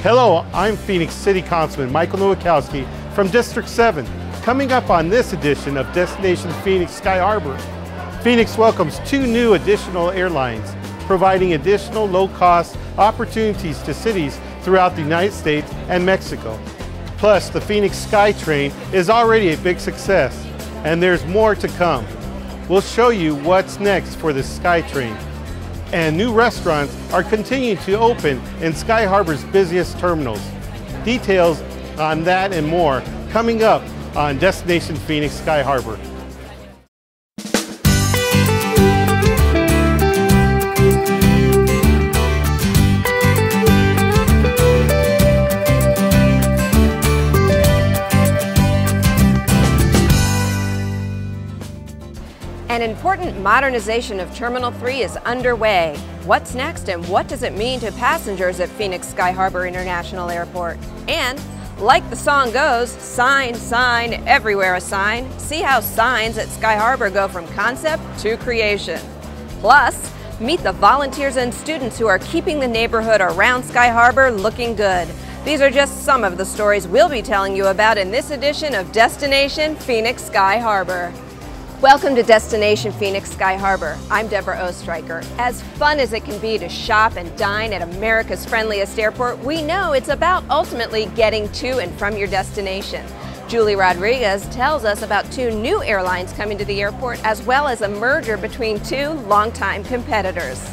Hello, I'm Phoenix City Councilman Michael Nowakowski from District 7. Coming up on this edition of Destination Phoenix Sky Harbor, Phoenix welcomes 2 new additional airlines, providing additional low-cost opportunities to cities throughout the United States and Mexico. Plus, the Phoenix SkyTrain is already a big success, and there's more to come. We'll show you what's next for the SkyTrain. And new restaurants are continuing to open in Sky Harbor's busiest terminals. Details on that and more coming up on Destination Phoenix Sky Harbor. An important modernization of Terminal 3 is underway. What's next and what does it mean to passengers at Phoenix Sky Harbor International Airport? And like the song goes, sign, sign, everywhere a sign. See how signs at Sky Harbor go from concept to creation. Plus, meet the volunteers and students who are keeping the neighborhood around Sky Harbor looking good. These are just some of the stories we'll be telling you about in this edition of Destination Phoenix Sky Harbor. Welcome to Destination Phoenix Sky Harbor. I'm Deborah Ostreicher. As fun as it can be to shop and dine at America's friendliest airport, we know it's about ultimately getting to and from your destination. Julie Rodriguez tells us about 2 new airlines coming to the airport, as well as a merger between 2 longtime competitors.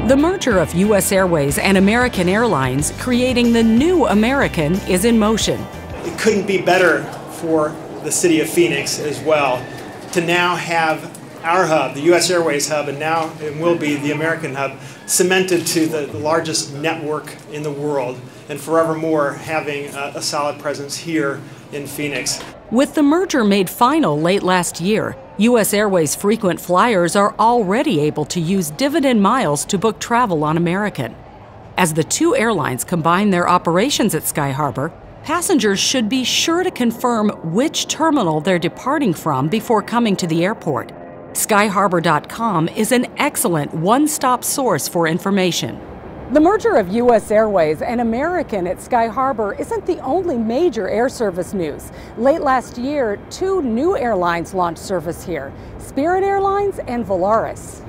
The merger of U.S. Airways and American Airlines, creating the new American, is in motion. It couldn't be better for the city of Phoenix as well to now have our hub, the U.S. Airways hub, and now it will be the American hub, cemented to the largest network in the world, and forevermore having a solid presence here in Phoenix. With the merger made final late last year, U.S. Airways frequent flyers are already able to use dividend miles to book travel on American. As the 2 airlines combine their operations at Sky Harbor, passengers should be sure to confirm which terminal they're departing from before coming to the airport. Skyharbor.com is an excellent one-stop source for information. The merger of U.S. Airways and American at Sky Harbor isn't the only major air service news. Late last year, 2 new airlines launched service here, Spirit Airlines and Volaris.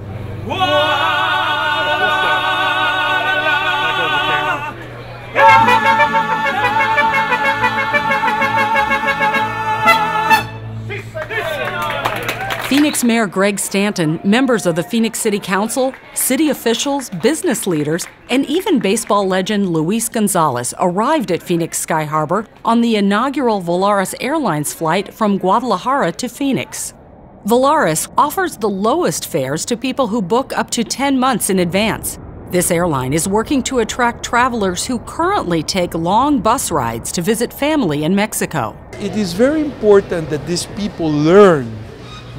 Phoenix Mayor Greg Stanton, members of the Phoenix City Council, city officials, business leaders, and even baseball legend Luis Gonzalez arrived at Phoenix Sky Harbor on the inaugural Volaris Airlines flight from Guadalajara to Phoenix. Volaris offers the lowest fares to people who book up to 10 months in advance. This airline is working to attract travelers who currently take long bus rides to visit family in Mexico. It is very important that these people learn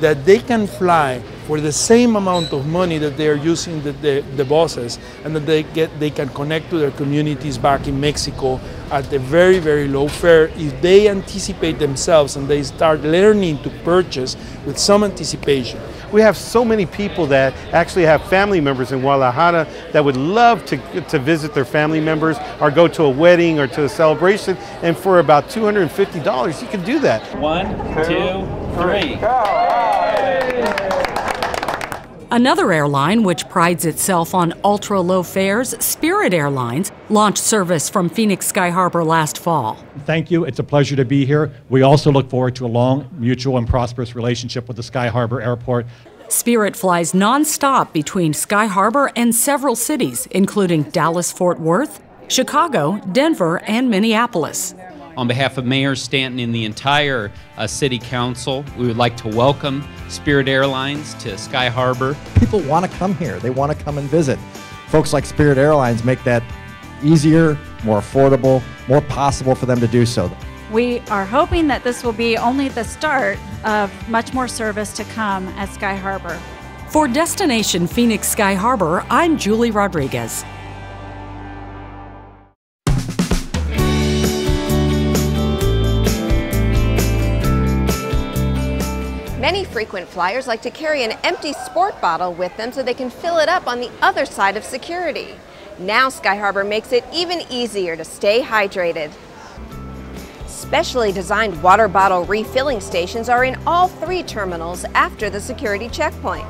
that they can fly for the same amount of money that they are using the buses, and that they can connect to their communities back in Mexico at a very, very low fare if they anticipate themselves and they start learning to purchase with some anticipation. We have so many people that actually have family members in Guadalajara that would love to visit their family members or go to a wedding or to a celebration, and for about $250 you can do that. 1, 2, 3. Another airline which prides itself on ultra-low fares, Spirit Airlines, launched service from Phoenix Sky Harbor last fall. Thank you. It's a pleasure to be here. We also look forward to a long, mutual, and prosperous relationship with the Sky Harbor Airport. Spirit flies non-stop between Sky Harbor and several cities, including Dallas-Fort Worth, Chicago, Denver, and Minneapolis. On behalf of Mayor Stanton and the entire City Council, we would like to welcome Spirit Airlines to Sky Harbor. People want to come here. They want to come and visit. Folks like Spirit Airlines make that easier, more affordable, more possible for them to do so. We are hoping that this will be only the start of much more service to come at Sky Harbor. For Destination Phoenix Sky Harbor, I'm Julie Rodriguez. Many frequent flyers like to carry an empty sport bottle with them so they can fill it up on the other side of security. Now Sky Harbor makes it even easier to stay hydrated. Specially designed water bottle refilling stations are in all 3 terminals after the security checkpoint.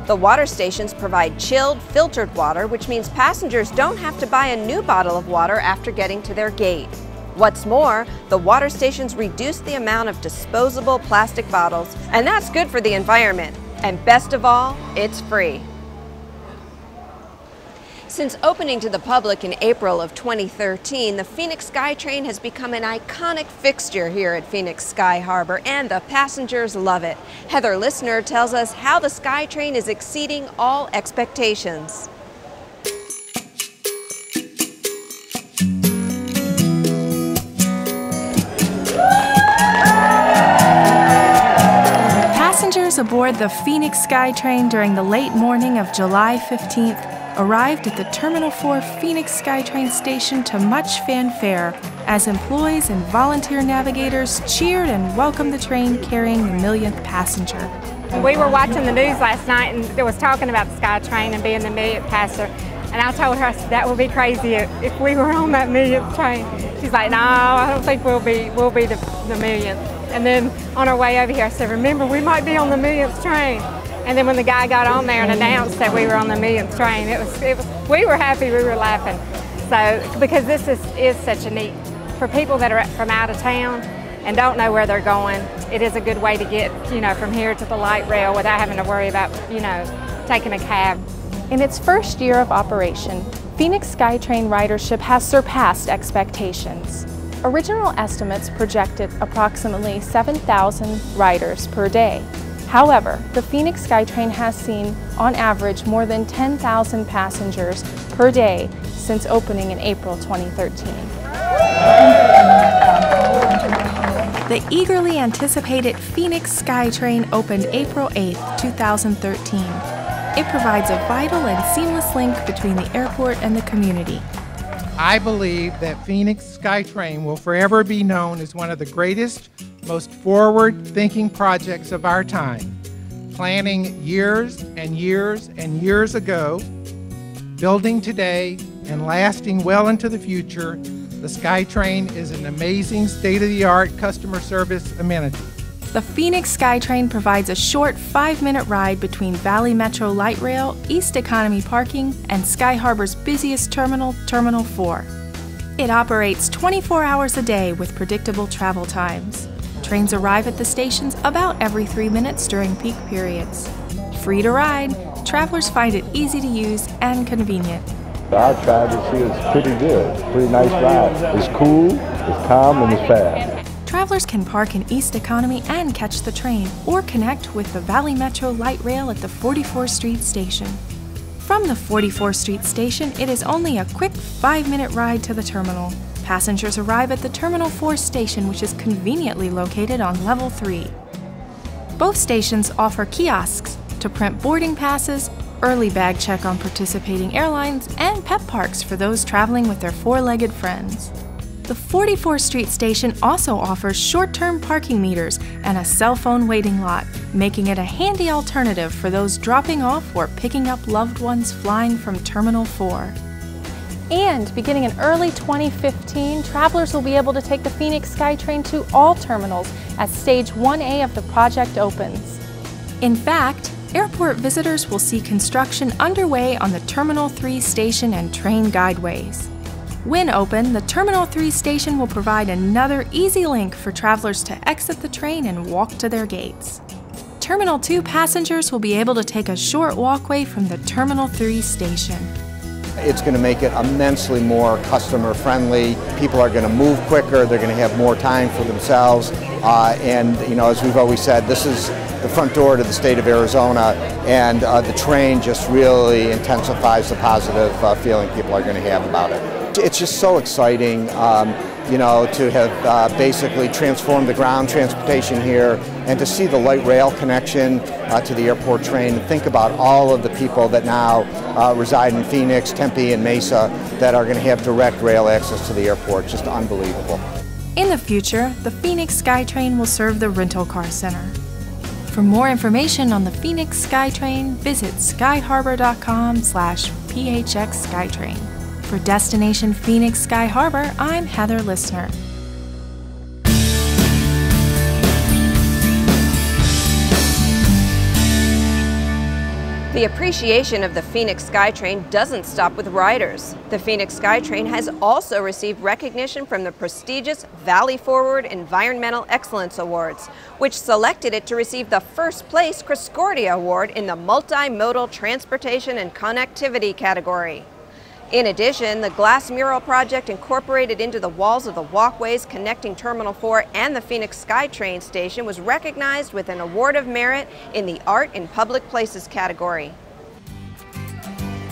The water stations provide chilled, filtered water, which means passengers don't have to buy a new bottle of water after getting to their gate. What's more, the water stations reduce the amount of disposable plastic bottles, and that's good for the environment. And best of all, it's free. Since opening to the public in April of 2013, the Phoenix SkyTrain has become an iconic fixture here at Phoenix Sky Harbor, and the passengers love it. Heather Listener tells us how the SkyTrain is exceeding all expectations. Passengers aboard the Phoenix SkyTrain during the late morning of July 15th arrived at the Terminal 4 Phoenix SkyTrain station to much fanfare as employees and volunteer navigators cheered and welcomed the train carrying the millionth passenger. We were watching the news last night and it was talking about the SkyTrain and being the millionth passenger. And I told her, I said, that would be crazy if we were on that millionth train. She's like, no, I don't think we'll be the millionth. And then on our way over here, I said, remember, we might be on the millionth train. And then when the guy got on there and announced that we were on the millionth train, we were happy, we were laughing. So, because this is such a neat, for people that are from out of town and don't know where they're going, it is a good way to get, from here to the light rail without having to worry about, taking a cab. In its first year of operation, Phoenix SkyTrain ridership has surpassed expectations. Original estimates projected approximately 7,000 riders per day. However, the Phoenix SkyTrain has seen, on average, more than 10,000 passengers per day since opening in April 2013. The eagerly anticipated Phoenix SkyTrain opened April 8, 2013. It provides a vital and seamless link between the airport and the community. I believe that Phoenix SkyTrain will forever be known as one of the greatest, most forward-thinking projects of our time. Planning years and years and years ago, building today, and lasting well into the future, the SkyTrain is an amazing state-of-the-art customer service amenity. The Phoenix SkyTrain provides a short 5-minute ride between Valley Metro Light Rail, East Economy Parking, and Sky Harbor's busiest terminal, Terminal 4. It operates 24 hours a day with predictable travel times. Trains arrive at the stations about every 3 minutes during peak periods. Free to ride, travelers find it easy to use and convenient. Our travel here is pretty good. Pretty nice ride. It's cool, it's calm, and it's fast. Travelers can park in East Economy and catch the train, or connect with the Valley Metro Light Rail at the 44th Street Station. From the 44th Street Station, it is only a quick 5-minute ride to the terminal. Passengers arrive at the Terminal 4 station, which is conveniently located on Level 3. Both stations offer kiosks to print boarding passes, early bag check on participating airlines, and pet parks for those traveling with their 4-legged friends. The 44th Street Station also offers short-term parking meters and a cell phone waiting lot, making it a handy alternative for those dropping off or picking up loved ones flying from Terminal 4. And beginning in early 2015, travelers will be able to take the Phoenix SkyTrain to all terminals as Stage 1A of the project opens. In fact, airport visitors will see construction underway on the Terminal 3 station and train guideways. When open, the Terminal 3 station will provide another easy link for travelers to exit the train and walk to their gates. Terminal 2 passengers will be able to take a short walkway from the Terminal 3 station. It's going to make it immensely more customer friendly. People are going to move quicker, they're going to have more time for themselves, and as we've always said, this is the front door to the state of Arizona, and the train just really intensifies the positive feeling people are going to have about it. It's just so exciting, to have basically transformed the ground transportation here and to see the light rail connection to the airport train. And think about all of the people that now reside in Phoenix, Tempe, and Mesa that are going to have direct rail access to the airport. Just unbelievable. In the future, the Phoenix SkyTrain will serve the rental car center. For more information on the Phoenix SkyTrain, visit skyharbor.com/PHX SkyTrain. For Destination Phoenix Sky Harbor, I'm Heather Listener. The appreciation of the Phoenix SkyTrain doesn't stop with riders. The Phoenix SkyTrain has also received recognition from the prestigious Valley Forward Environmental Excellence Awards, which selected it to receive the first place Criscordia Award in the Multimodal Transportation and Connectivity category. In addition, the glass mural project incorporated into the walls of the walkways connecting Terminal 4 and the Phoenix SkyTrain station was recognized with an Award of Merit in the Art in Public Places category.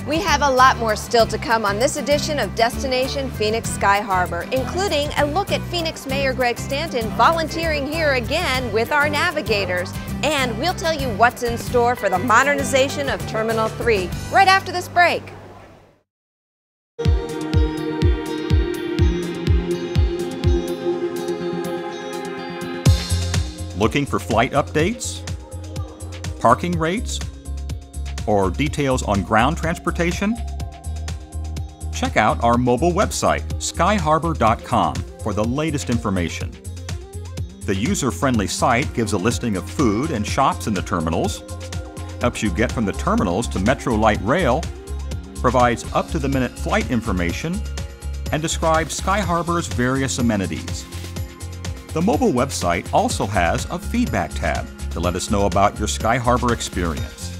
We have a lot more still to come on this edition of Destination Phoenix Sky Harbor, including a look at Phoenix Mayor Greg Stanton volunteering here again with our Navigators. And we'll tell you what's in store for the modernization of Terminal 3 right after this break. Looking for flight updates, parking rates, or details on ground transportation? Check out our mobile website, skyharbor.com, for the latest information. The user-friendly site gives a listing of food and shops in the terminals, helps you get from the terminals to Metro Light Rail, provides up-to-the-minute flight information, and describes Sky Harbor's various amenities. The mobile website also has a feedback tab to let us know about your Sky Harbor experience.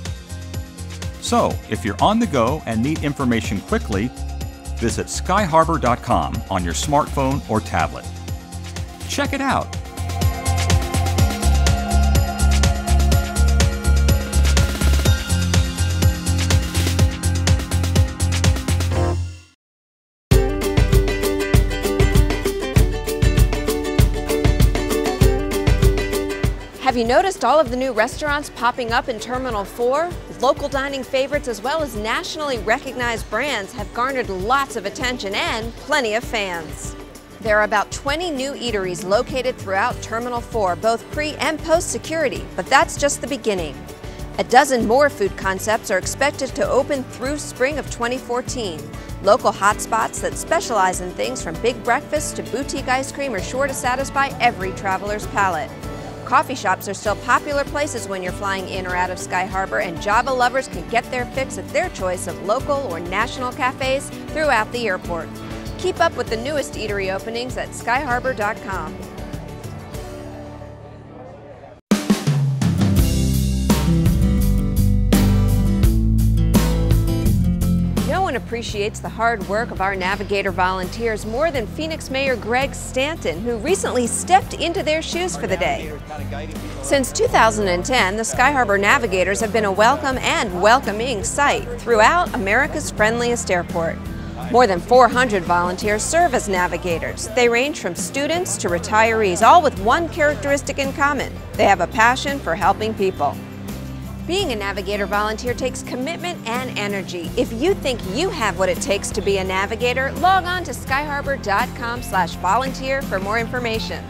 So, if you're on the go and need information quickly, visit skyharbor.com on your smartphone or tablet. Check it out. Have you noticed all of the new restaurants popping up in Terminal 4? Local dining favorites as well as nationally recognized brands have garnered lots of attention and plenty of fans. There are about 20 new eateries located throughout Terminal 4, both pre- and post-security, but that's just the beginning. A dozen more food concepts are expected to open through spring of 2014. Local hotspots that specialize in things from big breakfasts to boutique ice cream are sure to satisfy every traveler's palate. Coffee shops are still popular places when you're flying in or out of Sky Harbor, and Java lovers can get their fix at their choice of local or national cafes throughout the airport. Keep up with the newest eatery openings at skyharbor.com. No one appreciates the hard work of our Navigator volunteers more than Phoenix Mayor Greg Stanton, who recently stepped into their shoes for the day. Since 2010, the Sky Harbor Navigators have been a welcome and welcoming sight throughout America's friendliest airport. More than 400 volunteers serve as Navigators. They range from students to retirees, all with one characteristic in common: they have a passion for helping people. Being a Navigator volunteer takes commitment and energy. If you think you have what it takes to be a Navigator, log on to skyharbor.com/volunteer for more information.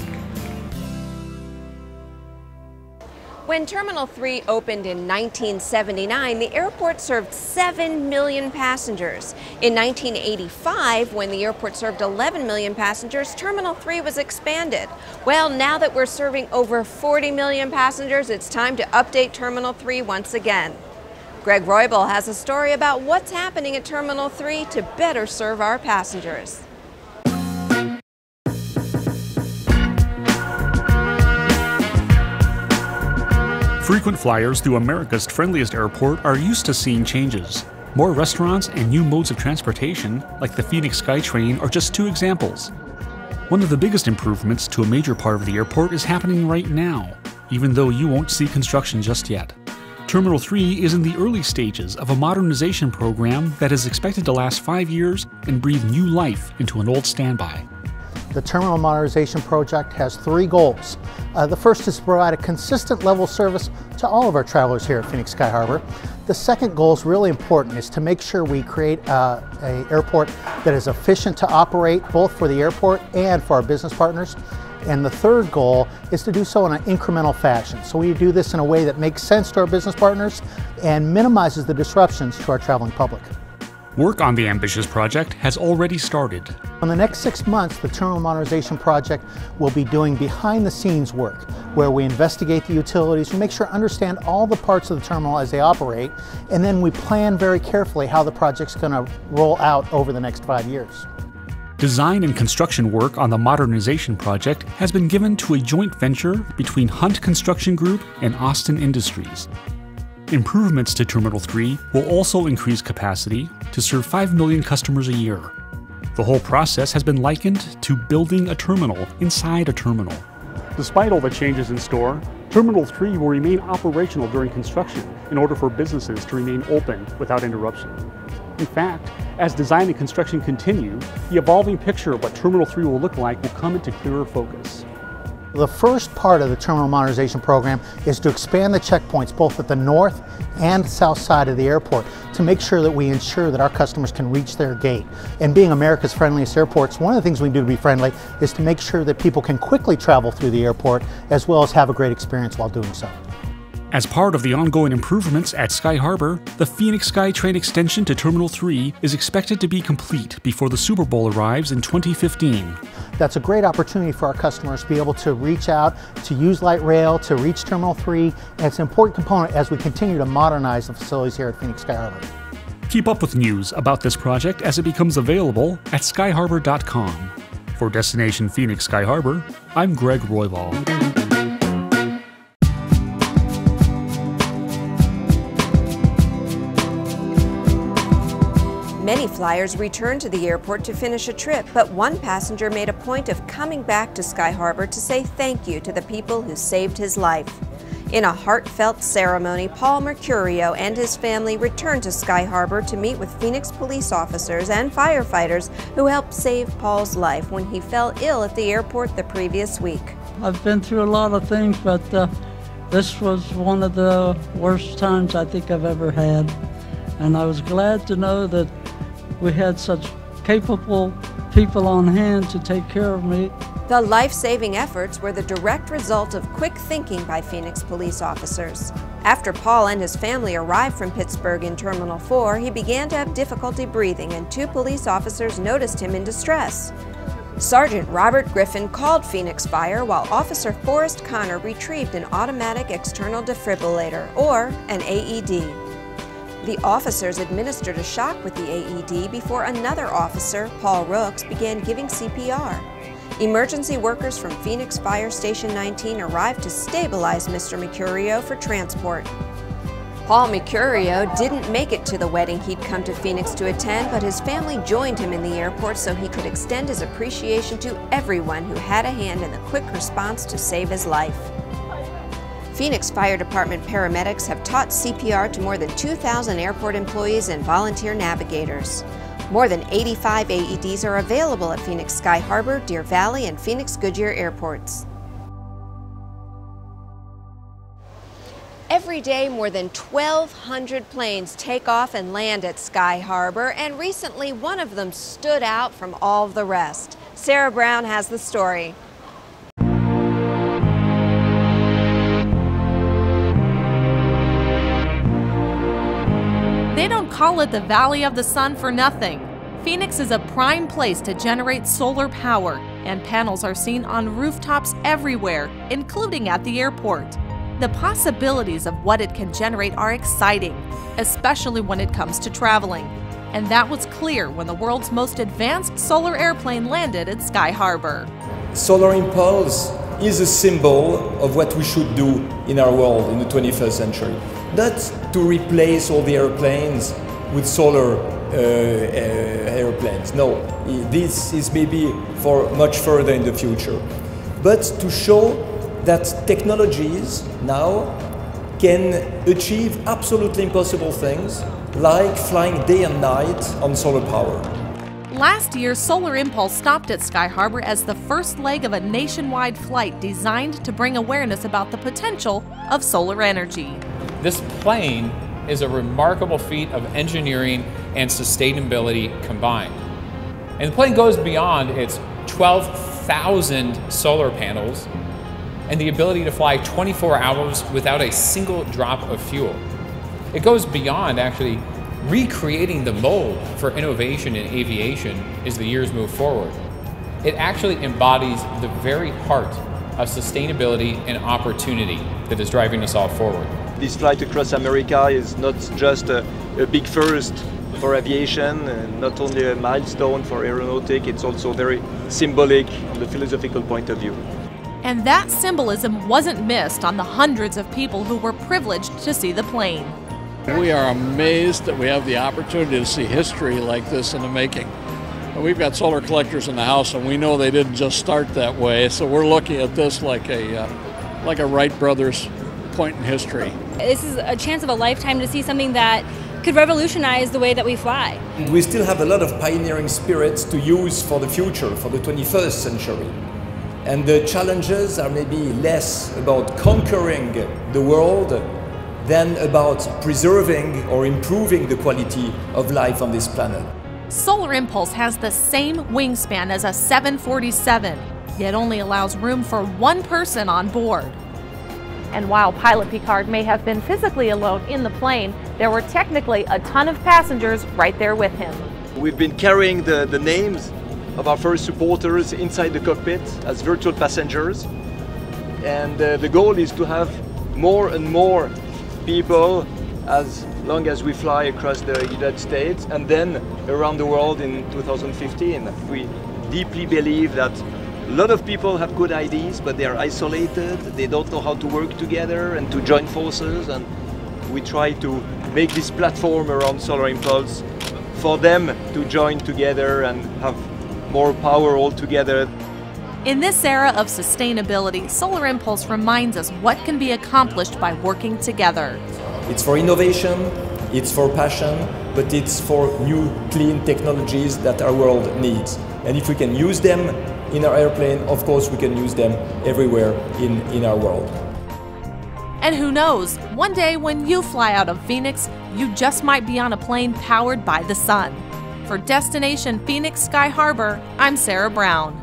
When Terminal 3 opened in 1979, the airport served 7 million passengers. In 1985, when the airport served 11 million passengers, Terminal 3 was expanded. Well, now that we're serving over 40 million passengers, it's time to update Terminal 3 once again. Greg Roybal has a story about what's happening at Terminal 3 to better serve our passengers. Frequent flyers through America's friendliest airport are used to seeing changes. More restaurants and new modes of transportation, like the Phoenix SkyTrain, are just two examples. One of the biggest improvements to a major part of the airport is happening right now, even though you won't see construction just yet. Terminal 3 is in the early stages of a modernization program that is expected to last 5 years and breathe new life into an old standby. The Terminal Modernization Project has 3 goals. The first is to provide a consistent level of service to all of our travelers here at Phoenix Sky Harbor. The second goal is really important, is to make sure we create an airport that is efficient to operate both for the airport and for our business partners. And the third goal is to do so in an incremental fashion. So we do this in a way that makes sense to our business partners and minimizes the disruptions to our traveling public. Work on the ambitious project has already started. In the next 6 months, the Terminal Modernization Project will be doing behind-the-scenes work, where we investigate the utilities, we make sure to understand all the parts of the terminal as they operate, and then we plan very carefully how the project's going to roll out over the next 5 years. Design and construction work on the modernization project has been given to a joint venture between Hunt Construction Group and Austin Industries. Improvements to Terminal 3 will also increase capacity to serve 5 million customers a year. The whole process has been likened to building a terminal inside a terminal. Despite all the changes in store, Terminal 3 will remain operational during construction in order for businesses to remain open without interruption. In fact, as design and construction continue, the evolving picture of what Terminal 3 will look like will come into clearer focus. The first part of the Terminal Modernization Program is to expand the checkpoints both at the north and south side of the airport to make sure that we ensure that our customers can reach their gate. And being America's friendliest airports, one of the things we do to be friendly is to make sure that people can quickly travel through the airport as well as have a great experience while doing so. As part of the ongoing improvements at Sky Harbor, the Phoenix SkyTrain extension to Terminal 3 is expected to be complete before the Super Bowl arrives in 2015. That's a great opportunity for our customers to be able to reach out, to use light rail, to reach Terminal 3, and it's an important component as we continue to modernize the facilities here at Phoenix Sky Harbor. Keep up with news about this project as it becomes available at skyharbor.com. For Destination Phoenix Sky Harbor, I'm Greg Roybal. Many flyers returned to the airport to finish a trip, but one passenger made a point of coming back to Sky Harbor to say thank you to the people who saved his life. In a heartfelt ceremony, Paul Mercurio and his family returned to Sky Harbor to meet with Phoenix police officers and firefighters who helped save Paul's life when he fell ill at the airport the previous week. I've been through a lot of things, but this was one of the worst times I think I've ever had. And I was glad to know that we had such capable people on hand to take care of me. The life-saving efforts were the direct result of quick thinking by Phoenix police officers. After Paul and his family arrived from Pittsburgh in Terminal 4, he began to have difficulty breathing, and 2 police officers noticed him in distress. Sergeant Robert Griffin called Phoenix Fire while Officer Forrest Connor retrieved an automatic external defibrillator, or an AED. The officers administered a shock with the AED before another officer, Paul Rooks, began giving CPR. Emergency workers from Phoenix Fire Station 19 arrived to stabilize Mr. Mercurio for transport. Paul Mercurio didn't make it to the wedding he'd come to Phoenix to attend, but his family joined him in the airport so he could extend his appreciation to everyone who had a hand in the quick response to save his life. Phoenix Fire Department paramedics have taught CPR to more than 2,000 airport employees and volunteer navigators. More than 85 AEDs are available at Phoenix Sky Harbor, Deer Valley, and Phoenix Goodyear airports. Every day, more than 1,200 planes take off and land at Sky Harbor, and recently one of them stood out from all of the rest. Sarah Brown has the story. They don't call it the Valley of the Sun for nothing. Phoenix is a prime place to generate solar power, and panels are seen on rooftops everywhere, including at the airport. The possibilities of what it can generate are exciting, especially when it comes to traveling. And that was clear when the world's most advanced solar airplane landed at Sky Harbor. Solar impulse is a symbol of what we should do in our world in the 21st century. Not to replace all the airplanes with solar airplanes. No, this is maybe for much further in the future. But to show that technologies now can achieve absolutely impossible things, like flying day and night on solar power. Last year, Solar Impulse stopped at Sky Harbor as the first leg of a nationwide flight designed to bring awareness about the potential of solar energy. This plane is a remarkable feat of engineering and sustainability combined. And the plane goes beyond its 12 1,000 solar panels and the ability to fly 24 hours without a single drop of fuel. It goes beyond actually recreating the mold for innovation in aviation as the years move forward. It actually embodies the very heart of sustainability and opportunity that is driving us all forward. This flight across America is not just a big first for aviation, and not only a milestone for aeronautic, it's also very symbolic from the philosophical point of view. And that symbolism wasn't missed on the hundreds of people who were privileged to see the plane. We are amazed that we have the opportunity to see history like this in the making. We've got solar collectors in the house, and we know they didn't just start that way, so we're looking at this like a Wright brothers point in history. This is a chance of a lifetime to see something that could revolutionize the way that we fly. We still have a lot of pioneering spirits to use for the future, for the 21st century. And the challenges are maybe less about conquering the world than about preserving or improving the quality of life on this planet. Solar Impulse has the same wingspan as a 747, yet only allows room for one person on board. And while Pilot Picard may have been physically alone in the plane, there were technically a ton of passengers right there with him. We've been carrying the names of our first supporters inside the cockpit as virtual passengers. And the goal is to have more and more people as long as we fly across the United States and then around the world in 2015. We deeply believe that a lot of people have good ideas, but they are isolated, they don't know how to work together and to join forces, and we try to make this platform around Solar Impulse for them to join together and have more power all together. In this era of sustainability, Solar Impulse reminds us what can be accomplished by working together. It's for innovation, it's for passion, but it's for new clean technologies that our world needs. And if we can use them in our airplane, of course we can use them everywhere in our world. And who knows, one day when you fly out of Phoenix, you just might be on a plane powered by the sun. For Destination Phoenix Sky Harbor, I'm Sarah Brown.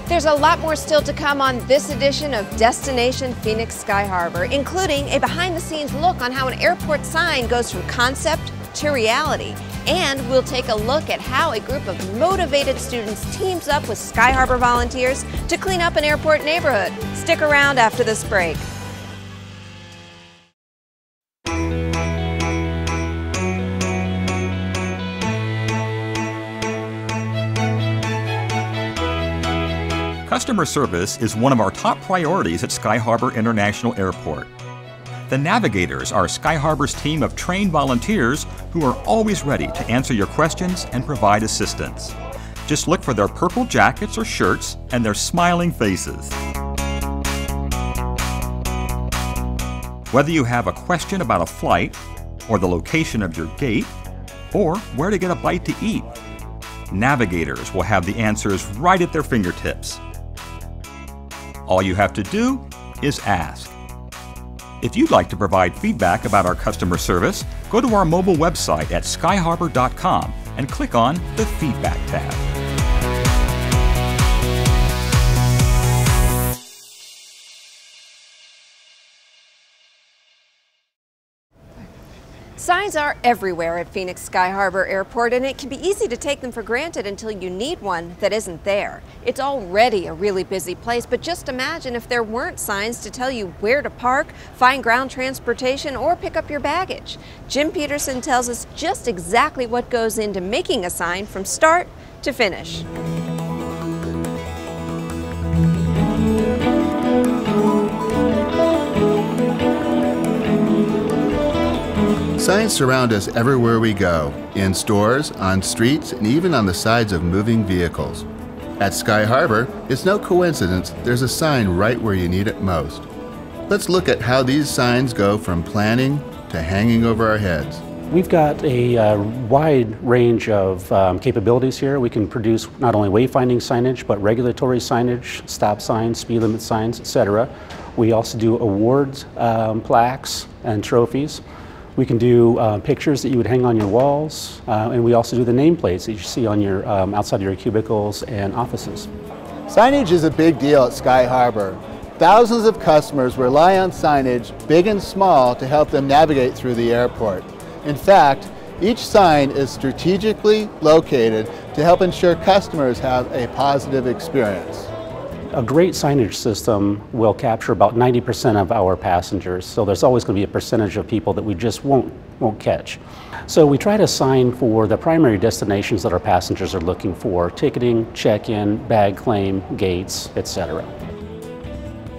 There's a lot more still to come on this edition of Destination Phoenix Sky Harbor, including a behind-the-scenes look on how an airport sign goes from concept to reality. And we'll take a look at how a group of motivated students teams up with Sky Harbor volunteers to clean up an airport neighborhood. Stick around after this break. Customer service is one of our top priorities at Sky Harbor International Airport. The Navigators are Sky Harbor's team of trained volunteers who are always ready to answer your questions and provide assistance. Just look for their purple jackets or shirts and their smiling faces. Whether you have a question about a flight, or the location of your gate, or where to get a bite to eat, Navigators will have the answers right at their fingertips. All you have to do is ask. If you'd like to provide feedback about our customer service, go to our mobile website at skyharbor.com and click on the Feedback tab. Signs are everywhere at Phoenix Sky Harbor Airport, and it can be easy to take them for granted until you need one that isn't there. It's already a really busy place, but just imagine if there weren't signs to tell you where to park, find ground transportation, or pick up your baggage. Jim Peterson tells us just exactly what goes into making a sign from start to finish. Signs surround us everywhere we go, in stores, on streets, and even on the sides of moving vehicles. At Sky Harbor, it's no coincidence there's a sign right where you need it most. Let's look at how these signs go from planning to hanging over our heads. We've got a wide range of capabilities here. We can produce not only wayfinding signage, but regulatory signage, stop signs, speed limit signs, etc. We also do awards, plaques, and trophies. We can do pictures that you would hang on your walls, and we also do the nameplates that you see on your outside of your cubicles and offices. Signage is a big deal at Sky Harbor. Thousands of customers rely on signage, big and small, to help them navigate through the airport. In fact, each sign is strategically located to help ensure customers have a positive experience. A great signage system will capture about 90% of our passengers, so there's always going to be a percentage of people that we just won't catch. So we try to sign for the primary destinations that our passengers are looking for: ticketing, check-in, bag claim, gates, etc.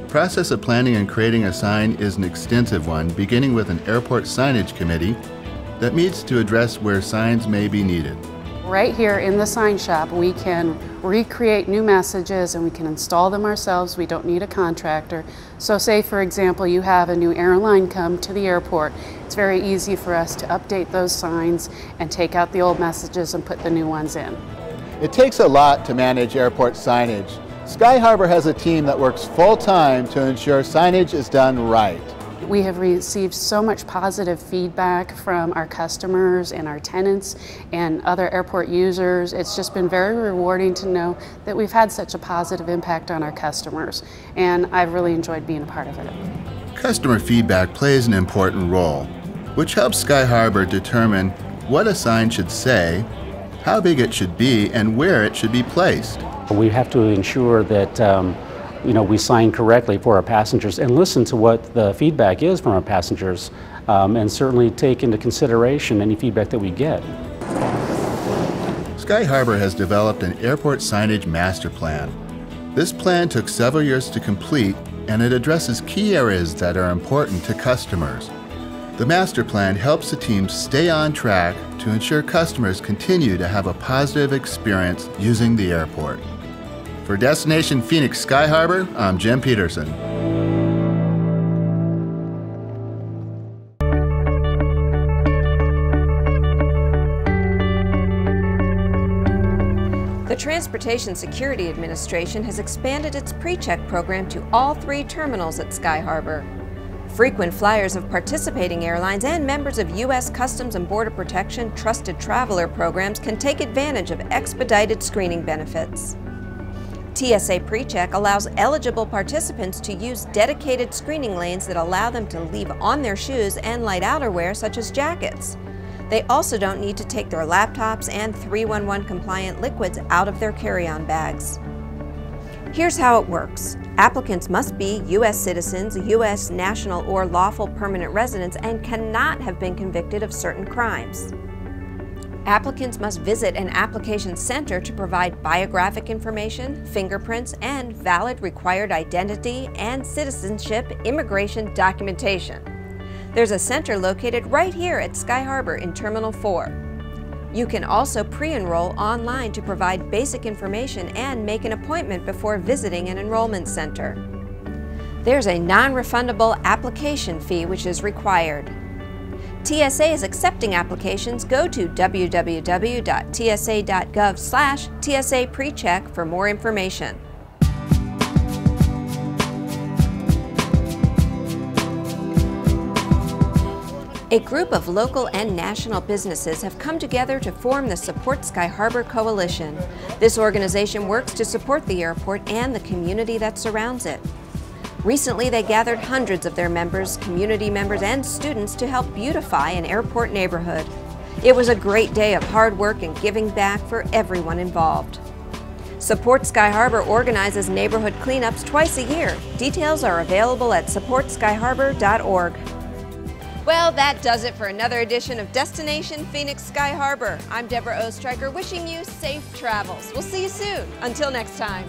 The process of planning and creating a sign is an extensive one, beginning with an airport signage committee that meets to address where signs may be needed. Right here in the sign shop, we can recreate new messages and we can install them ourselves. We don't need a contractor. So say, for example, you have a new airline come to the airport. It's very easy for us to update those signs and take out the old messages and put the new ones in. It takes a lot to manage airport signage. Sky Harbor has a team that works full-time to ensure signage is done right. We have received so much positive feedback from our customers and our tenants and other airport users. It's just been very rewarding to know that we've had such a positive impact on our customers, and I've really enjoyed being a part of it. Customer feedback plays an important role, which helps Sky Harbor determine what a sign should say, how big it should be, and where it should be placed. We have to ensure that we sign correctly for our passengers and listen to what the feedback is from our passengers, and certainly take into consideration any feedback that we get. Sky Harbor has developed an airport signage master plan. This plan took several years to complete, and it addresses key areas that are important to customers. The master plan helps the team stay on track to ensure customers continue to have a positive experience using the airport. For Destination Phoenix Sky Harbor, I'm Jim Peterson. The Transportation Security Administration has expanded its PreCheck program to all 3 terminals at Sky Harbor. Frequent flyers of participating airlines and members of U.S. Customs and Border Protection Trusted Traveler programs can take advantage of expedited screening benefits. TSA PreCheck allows eligible participants to use dedicated screening lanes that allow them to leave on their shoes and light outerwear such as jackets. They also don't need to take their laptops and 311 compliant liquids out of their carry-on bags. Here's how it works. Applicants must be U.S. citizens, U.S. national or lawful permanent residents, and cannot have been convicted of certain crimes. Applicants must visit an application center to provide biographic information, fingerprints, and valid required identity and citizenship immigration documentation. There's a center located right here at Sky Harbor in Terminal 4. You can also pre-enroll online to provide basic information and make an appointment before visiting an enrollment center. There's a non-refundable application fee which is required. TSA is accepting applications. Go to www.tsa.gov/TSA PreCheck for more information. A group of local and national businesses have come together to form the Support Sky Harbor Coalition. This organization works to support the airport and the community that surrounds it. Recently, they gathered hundreds of their members, community members, and students to help beautify an airport neighborhood. It was a great day of hard work and giving back for everyone involved. Support Sky Harbor organizes neighborhood cleanups twice a year. Details are available at supportskyharbor.org. Well, that does it for another edition of Destination Phoenix Sky Harbor. I'm Deborah Ostreicher, wishing you safe travels. We'll see you soon. Until next time.